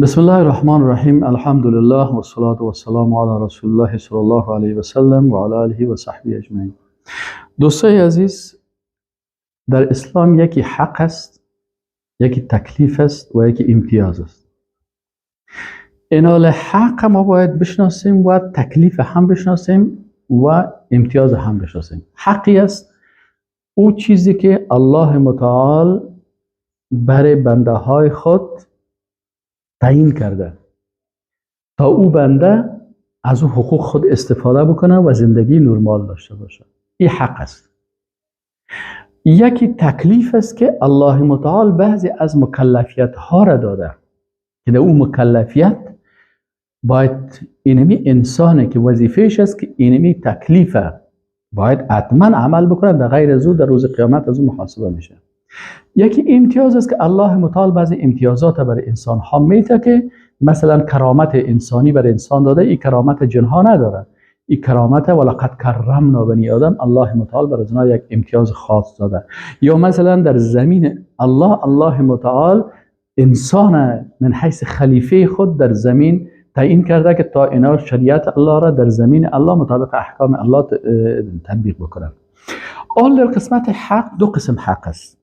بسم الله الرحمن الرحیم. الحمد لله و الصلاة و السلام علی رسول الله صلی الله علیه و سلم و علی آله و صحبه اجمعین. دوستای عزیز، در اسلام یکی حق است، یکی تکلیف است و یکی امتیاز است. اینال حق ما باید بشناسیم و تکلیف هم بشناسیم و امتیاز هم بشناسیم. حقی است او چیزی که الله متعال برای بنده های خود تعیین کرده تا او بنده از او حقوق خود استفاده بکنه و زندگی نرمال داشته باشه. این حق است. یکی تکلیف است که الله متعال بعضی از مکلفیت ها را داده که در اون مکلفیت باید اینمی انسانه که وظیفهش است که اینمی تکلیفه باید حتما عمل بکنه، در غیر از او در روز قیامت از اون محاسبه میشه. یکی امتیاز است که الله متعال بعضی امتیازات برای انسان ها میده که مثلا کرامت انسانی برای انسان داده، این کرامت جنها نداره. این کرامت ولقد کرمنا بنی آدم، الله متعال برای جنها یک امتیاز خاص داده. یا مثلا در زمین الله متعال انسان من حیث خلیفه خود در زمین تعیین کرده که تا اینا شریعت الله را در زمین الله مطابق احکام الله تطبیق بکنن. آن در قسمت حق دو قسم حق است.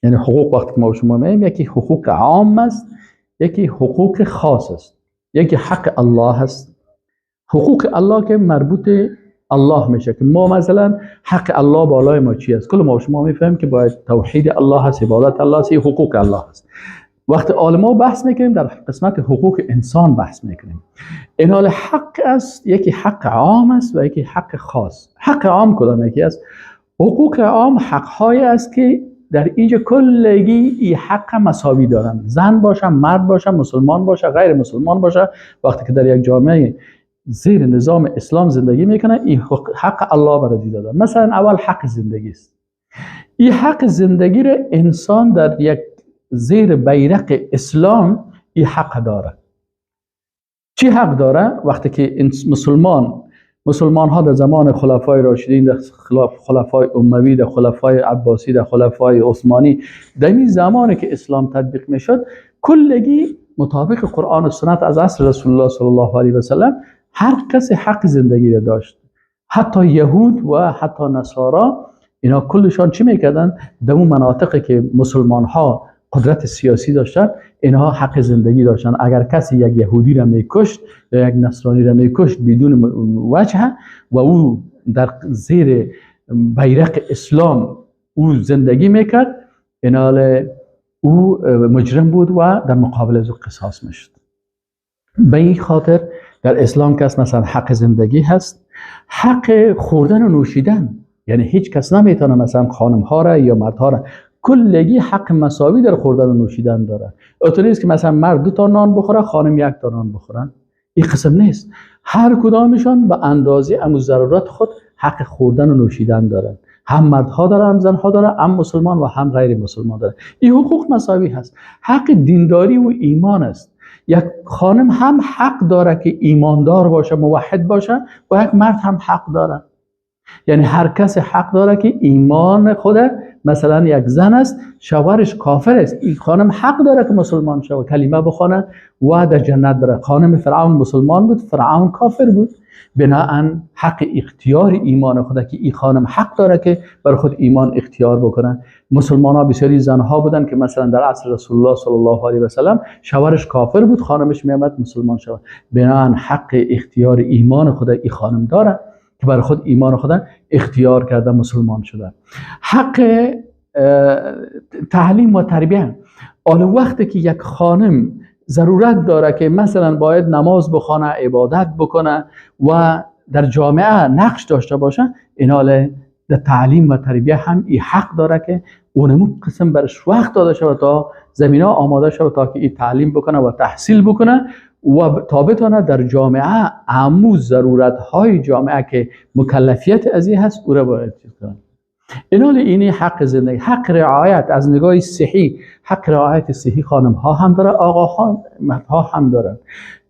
یعنی حقوق وقتی که ما شما میگیم، یکی حقوق عام است، یکی حقوق خاص است. یکی حق الله است، حقوق الله که مربوط الله میشه که ما مثلا حق الله بالای ما چی است؟ کل ما شما میفهمیم که باید توحید الله هست، عبادت الله هست، حقوق الله است. وقتی علما بحث میکنیم در قسمت حقوق انسان بحث میکنیم. این حال حق است، یکی حق عام است و یکی حق خاص. حق عام کدام یکی است؟ حقوق عام حق‌هایی است که در اینجا کلگی این حق مساوی دارن، زن باشه، مرد باشه، مسلمان باشه، غیر مسلمان باشه. وقتی که در یک جامعه زیر نظام اسلام زندگی میکنه، این حق الله برای داده. مثلا اول حق زندگی است. این حق زندگی را انسان در یک زیر بیرق اسلام این حق داره. چی حق داره؟ وقتی که مسلمان ها در زمان خلفای راشدین، در خلفای اموی، در خلفای عباسی، در خلفای عثمانی، در این زمانی که اسلام تطبیق میشد، کلگی مطابق قرآن و سنت از عصر رسول الله صلی الله علیه و سلم هر کسی حق زندگی را داشت. حتی یهود و حتی نصارا اینا کلشان چی میکردن؟ در اون مناطقی که مسلمان ها قدرت سیاسی داشتن، اینها حق زندگی داشتن. اگر کسی یک یهودی را میکشت یا یک نصرانی را میکشت بدون وجه و او در زیر بیرق اسلام او زندگی میکرد، اینال او مجرم بود و در مقابل از او قصاص میشد. به این خاطر در اسلام کس مثلا حق زندگی هست، حق خوردن و نوشیدن، یعنی هیچ کس نمیتونه مثلا خانم ها را یا مرد ها را، کلگی حق مساوی در خوردن و نوشیدن داره. اینطوری است که مثلا مرد 2 تا نان بخوره، خانم 1 تا نان بخورن. این قسم نیست. هر کدامشان به اندازه امو ضرورت خود حق خوردن و نوشیدن دارن. هم مردها داره، هم زنها داره، هم مسلمان و هم غیر مسلمان داره. این حقوق مساوی هست. حق دینداری و ایمان است. یک خانم هم حق داره که ایماندار باشه، موحد باشه، و یک مرد هم حق داره. یعنی هر کس حق داره که ایمان خود، مثلا یک زن است شوهرش کافر است، این خانم حق داره که مسلمان شه و کلمه بخونه و در جنت بره. خانم فرعون مسلمان بود، فرعون کافر بود، بناهن حق اختیار ایمان خود که این خانم حق داره که بر خود ایمان اختیار بکنه. مسلمان ها بسیاری زنها بودن که مثلا در عصر رسول الله صلی الله علیه و سلم شوهرش کافر بود، خانمش میامد مسلمان شود، بناهن حق اختیار ایمان خود این خانم داره که برای خود ایمان خود اختیار کرده، مسلمان شده. حق تعلیم و تربیت. آن وقتی که یک خانم ضرورت داره که مثلا باید نماز بخونه، عبادت بکنه و در جامعه نقش داشته باشه، اینال در تعلیم و تربیت هم این حق داره که اونمو قسم برش وقت داده شود تا زمینه آماده شود تا که این تعلیم بکنه و تحصیل بکنه و تا بتونه در جامعه اموز ضرورت های جامعه که مکلفیت از این هست او را باید چیز کنه. اینال اینی حق زندگی. حق رعایت از نگاه صحی، حق رعایت صحی خانم ها هم داره، آقا ها، مرد ها هم دارن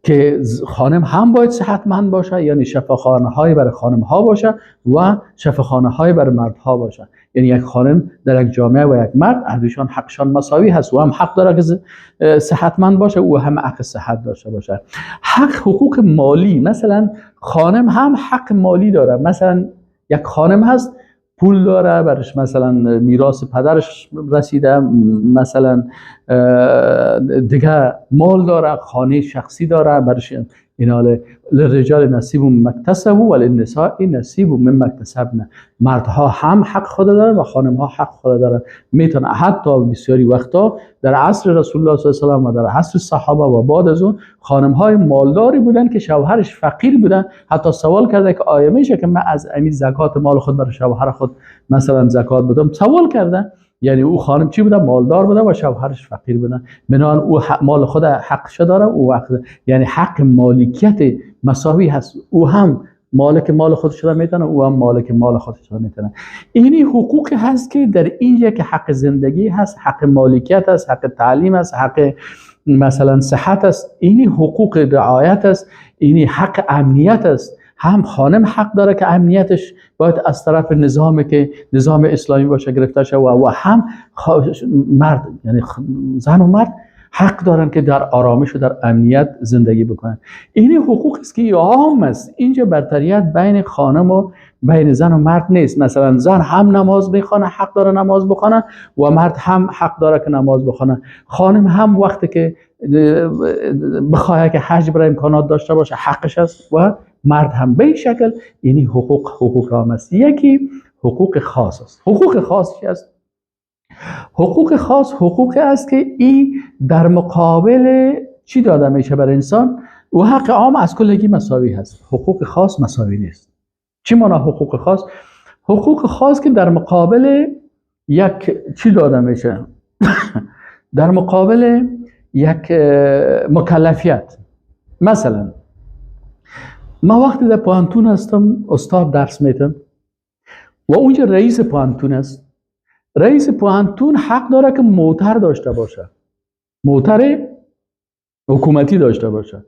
که خانم هم باید صحتمند باشه، یعنی شفاخانه های برای خانم ها باشه و شفاخانه های برای مرد ها باشه. یعنی یک خانم در یک جامعه و یک مرد هر دوشان حقشان مساوی هست و هم حق داره که صحتمند باشه و هم حق صحت داشته باشه. حقوق مالی، مثلا خانم هم حق مالی داره. مثلا یک خانم هست پول داره، برش مثلا میراث پدرش رسیده، مثلا دیگه مال داره، خانه شخصی داره، برش ایناله للرجال نصیب مما اکتسبوا وللنساء نصیب مما اکتسبن. مردها هم حق خود دارن و خانمها حق خود دارن. میتونه حتی بسیاری وقتا در عصر رسول الله صلی الله علیه و آله و در عصر صحابه و بعد از اون خانمهای مالداری بودن که شوهرش فقیر بودن. حتی سوال کرده که آیا میشه که من از امید زکات مال خود برای شوهر خود مثلا زکات بدم؟ سوال کرده. یعنی او خانم چی بوده؟ مالدار بوده و شوهرش فقیر بوده. بنابراین او مال خود حقش داره، او یعنی حق مالکیت مساوی هست. او هم مالک مال خودش را میتونه، او هم مالک مال خودش را میتونه. اینی حقوق هست که در اینجا که حق زندگی هست، حق مالکیت هست، حق تعلیم هست، حق مثلا صحت است، اینی حقوق رعایت است، اینی حق امنیت است. هم خانم حق داره که امنیتش باید از طرف نظامی که نظام اسلامی باشه گرفته شه و هم مرد، یعنی زن و مرد حق دارن که در آرامش و در امنیت زندگی بکنن. این حقوق است که عام است. اینجا برتریت بین خانم و بین زن و مرد نیست. مثلا زن هم نماز بخونه، حق داره نماز بخونه و مرد هم حق داره که نماز بخونه. خانم هم وقتی که بخواه که حج برای امکانات داشته باشه حقش است و مرد هم به این شکل. اینی حقوق عام است. یکی حقوق خاص است. حقوق خاص چی است؟ حقوق خاص حقوق است که این در مقابل چی داده میشه برای انسان و حق عام از کلگی مساوی هست. حقوق خاص مساوی نیست. چی معنی حقوق خاص؟ حقوق خاص که در مقابل یک چی داده میشه؟ در مقابل یک مکلفیت. مثلا ما وقتی در پوهنتون هستم استاد درس میتم و اونجا رئیس پوهنتون است. رئیس پوهنتون حق داره که موتر داشته باشه، موتر حکومتی داشته باشه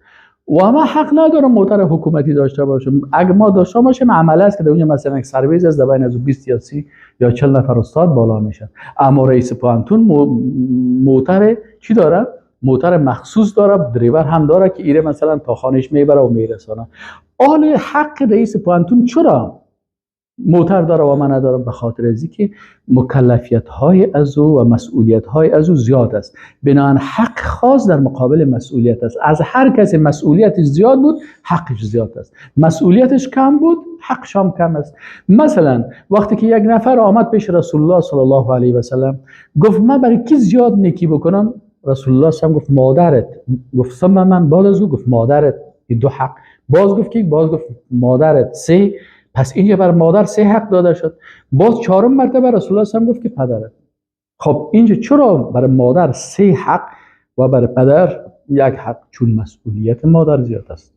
و ما حق ندارم موتر حکومتی داشته باشم. اگه ما داشته باشیم عمله است که در اونجا مثلا یک سرویس از بین از 20 یا 30 یا 40 نفر استاد بالا میشن. اما رئیس پوهنتون موتر چی داره؟ موتر مخصوص داره، دریور هم داره که ایره مثلا تا خانهش میبره و میرسانه. آل حق رئیس پوهنتون چرا موتر داره و من ندارم؟ به خاطر از اینکه مکلفیت های از او و مسئولیت های از او زیاد است. بنابراین حق خاص در مقابل مسئولیت است. از هر کسی مسئولیتش زیاد بود حقش زیاد است، مسئولیتش کم بود حقش هم کم است. مثلا وقتی که یک نفر آمد پیش رسول الله صلی الله علیه و سلم گفت من برای کی زیاد نیکی بکنم؟ رسول الله صلی الله علیه و سلم گفت مادرت. گفت ثم من؟ بعد از او گفت مادرت. این دو حق. باز گفت کی؟ باز گفت مادرت. سه. پس اینجا بر مادر سه حق داده شد. باز چهارم مرتبه رسول الله صلی الله علیه و سلم گفت که پدرت. خب اینجا چرا برای مادر سه حق و برای پدر یک حق؟ چون مسئولیت مادر زیاد است،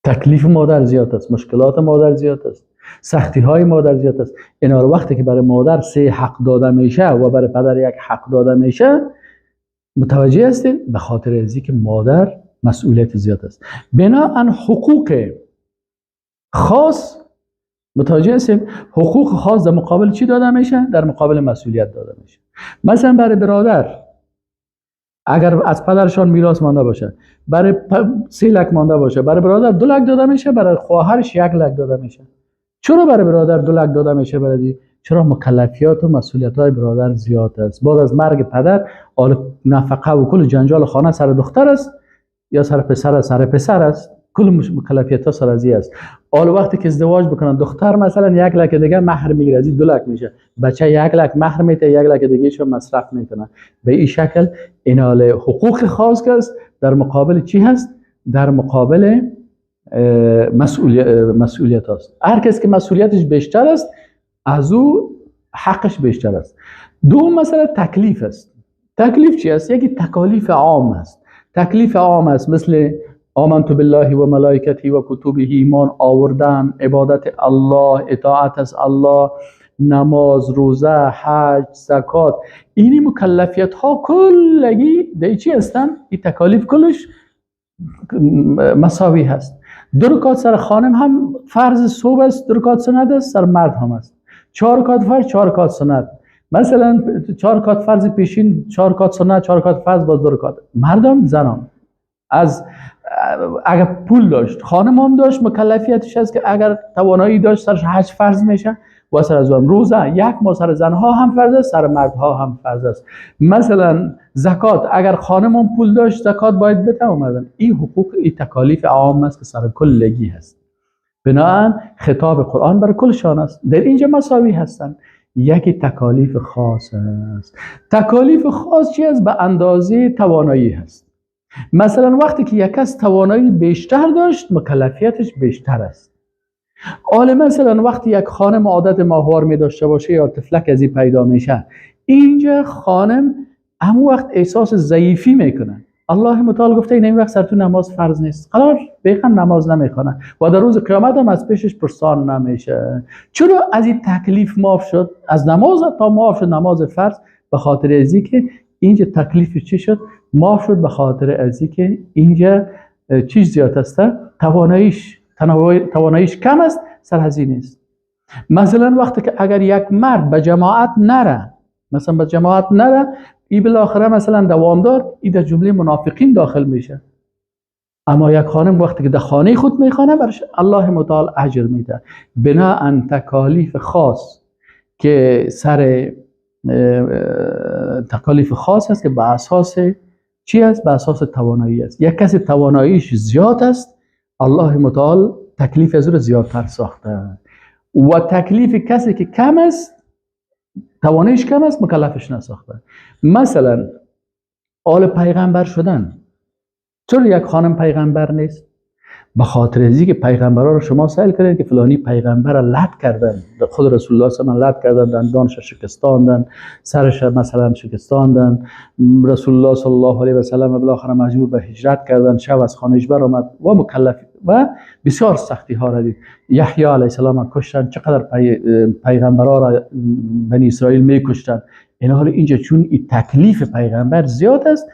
تکلیف مادر زیاد است، مشکلات مادر زیاد است، سختی های مادر زیاد است. اینا رو وقتی که برای مادر سه حق داده میشه و برای پدر یک حق داده میشه متوجه هستید؟ به خاطر از اینکه مادر مسئولیت زیاد است. بنابراین حقوق خاص، متوجه هستیم، حقوق خاص در مقابل چی داده میشه؟ در مقابل مسئولیت داده میشه. مثلا برای برادر اگر از پدرشان میراث مانده باشه، برای 3 لک مانده باشه، برای برادر 2 لک داده میشه، برای خواهرش 1 لک داده میشه. چرا برای برادر 2 لک داده میشه؟ برای چرا مکلفیات و مسئولیت های برادر زیاد است. بعد از مرگ پدر نفقه و کل جنجال خانه سر دختر است یا سر پسر است؟ سر پسر است. کل مکلفیت ها سر ازی است. حالا وقتی که ازدواج بکنن دختر مثلا 1 لک دیگه مهر میگیره، از 2 لک میشه. بچه 1 لک مهر میده، 1 لک دیگه شو مصرف میکنه. به این شکل اینال حقوق خاص که است در مقابل چی هست؟ در مقابل مسئولیت هست. هر کس که مسئولیتش بیشتر است از او حقش بیشتر است. دوم مثلا تکلیف است. تکلیف چی است؟ یکی تکالیف عام است. تکلیف عام است مثل آمنت بالله و ملائکته و کتبه، ایمان آوردن، عبادت الله، اطاعت از الله، نماز، روزه، حج، زکات، اینی مکلفیت ها کلگی در چی هستن؟ این تکالیف کلش مساوی هست. 2 رکعت سر خانم هم فرض صبح است، 2 رکعت سنت است، سر مرد هم است. 4 رکعت فرض، 4 رکعت سنت. مثلا 4 رکعت فرض پیشین، 4 رکعت سنت، 4 رکعت فرض، باز 2 رکعت. مردم، زنان. از اگر پول داشت، خانم هم داشت، مکلفیتش است که اگر توانایی داشت سرش حج فرض میشه و سر از اون روزه 1 ماه سر زنها هم فرض است، سر مردها هم فرض است. مثلا زکات، اگر خانم هم پول داشت زکات باید بده و مردم. این حقوق، این تکالیف عام است که سر کلگی هست. بنابراین خطاب قرآن برای کلشان است. در اینجا مساوی هستند. یکی تکالیف خاص است. تکالیف خاص چی است؟ به اندازه توانایی هست. مثلا وقتی که یک کس توانایی بیشتر داشت، مکلفیتش بیشتر است. حالا مثلا وقتی یک خانم عادت ماهوار می داشته باشه یا طفلک از این پیدا میشه، اینجا خانم همون وقت احساس ضعیفی میکنه. الله متعال گفته این وقت سر تو نماز فرض نیست، قرار بیخن نماز نمیخونه و در روز قیامت هم از پیشش پرسان نمیشه. چرا از این تکلیف معاف شد؟ از نماز تا معاف شد نماز فرض، به خاطر ازی که اینجا تکلیف چی شد؟ معاف شد به خاطر ازی که اینجا چیز زیاد است، تواناییش کم است، سرهزینه است. مثلا وقتی که اگر یک مرد به جماعت نره، مثلا به جماعت نره، این بالاخره مثلا دوامدار این در جمله منافقین داخل میشه. اما یک خانم وقتی که در خانه خود میخوانه، برش الله متعال اجر میده. بناء تکالیف خاص که سر تکالیف خاص است که به اساس چی است؟ به اساس توانایی است. یک کسی تواناییش زیاد است، الله متعال تکلیف از رو زیادتر ساخته و تکلیف کسی که کم است، تواناییش کم است، مکلفش نساخته. مثلا آل پیغمبر شدن. چرا یک خانم پیغمبر نیست؟ به خاطر ازی که پیغمبرها رو شما سائل کردید که فلانی پیغمبر را لط کردن، خود رسول الله صلی الله علیه و لط کردن، دندانش شکستاندن، سرش مثلا شکستاندن، رسول الله صلی الله علیه و سلم بالاخره مجبور به هجرت کردن، شب از خانهش برآمد و مکلف و بسیار سختی ها را دید. یحیی علیه السلام کشتن، چقدر پیغمبرها را بنی اسرائیل میکشتن. این حال اینجا چون این تکلیف پیغمبر زیاد است،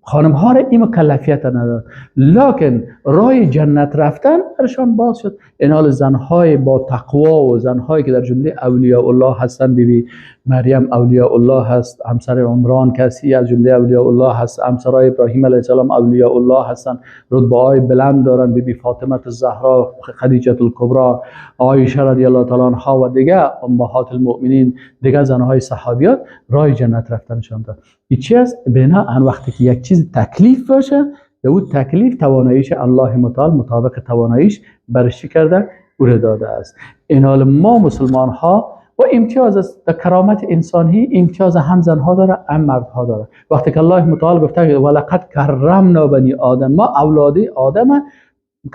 خانم ها را این مکلفیت نداد، لکن راه جنت رفتن برشان باز شد. این حال زنهای با تقوا و زنهایی که در جمله اولیاء الله هستند، بیبی مریم اولیاء الله هست، همسر عمران کسی از جمله اولیاء الله هست، همسرای ابراهیم علیه السلام اولیاء الله هستند، رتبه های بلند دارند. بیبی فاطمه الزهرا، خدیجه الکبری، عایشه رضی الله تعالی عنها و دیگه امهات المؤمنین، دیگه زنهای صحابیات راه جنت رفتنشان داد. این چی است؟ بنا وقتی که یک چیز تکلیف باشه، به اون تکلیف تواناییش الله متعال مطابق تواناییش برش کرده او را داده است. این حال ما مسلمان ها و امتیاز است، در کرامت انسانی امتیاز هم زنها داره هم مردها داره. وقتی که الله متعال گفته ولقد کرمنا بنی آدم، ما اولاد آدم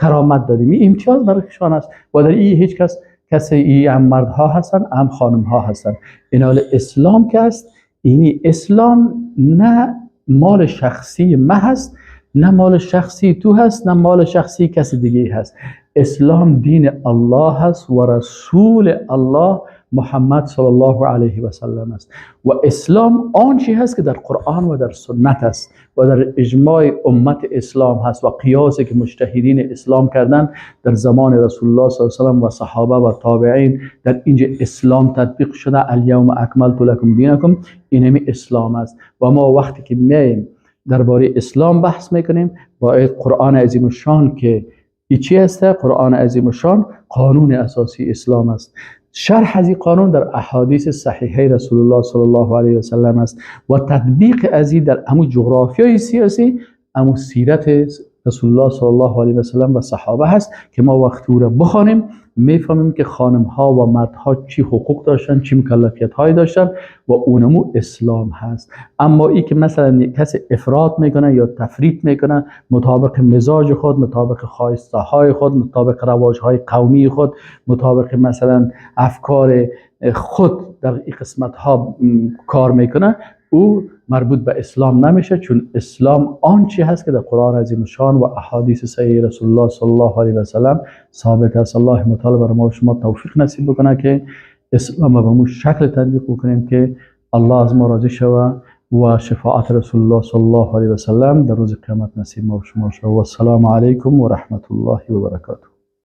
کرامت دادیم، این امتیاز برایشان است و در این هیچ کسی این هم مردها هستن هم خانم ها هستن. این حال اسلام که است، اینی اسلام نه مال شخصی ما هست، نه مال شخصی تو هست، نه مال شخصی کسی دیگه هست. اسلام دین الله هست و رسول الله محمد صلی الله علیه و سلم است و اسلام آن چیزی هست که در قرآن و در سنت است و در اجماع امت اسلام هست و قیاسی که مجتهدین اسلام کردن در زمان رسول الله صلی الله علیه و سلم و صحابه و تابعین، در اینجا اسلام تطبیق شده. الیوم اکملت لکم دینکم، اینمی اسلام است. و ما وقتی که میایم درباره اسلام بحث میکنیم، باید قرآن عظیم الشان که چی است؟ قرآن عظیم الشان قانون اساسی اسلام است. شرح از این قانون در احادیث صحیحه رسول الله صلی الله علیه و سلم است و تطبیق از این در همون جغرافیای سیاسی، همون سیرت رسول الله صلی الله علیه و سلم و صحابه هست که ما وقتی او را بخوانیم میفهمیم که خانم ها و مردها چی حقوق داشتن، چی مکلفیت های داشتن و اونمو اسلام هست. اما ای که مثلا کسی افراط میکنه یا تفریط میکنه مطابق مزاج خود، مطابق خواسته های خود، مطابق رواج های قومی خود، مطابق مثلا افکار خود در این قسمت ها کار میکنه، او مربوط به اسلام نمیشه، چون اسلام آنچه هست که در قرآن عظیم شان و احادیث صحیح رسول الله صلی الله علیه و سلم ثابت است. الله متعال برای ما و شما توفیق نصیب بکنه که اسلام به مو شکل تطبیق بکنیم که الله از ما راضی شود و شفاعت رسول الله صلی الله علیه و سلم در روز قیامت نصیب ما و شما شود. و السلام علیکم و رحمت الله و برکاته.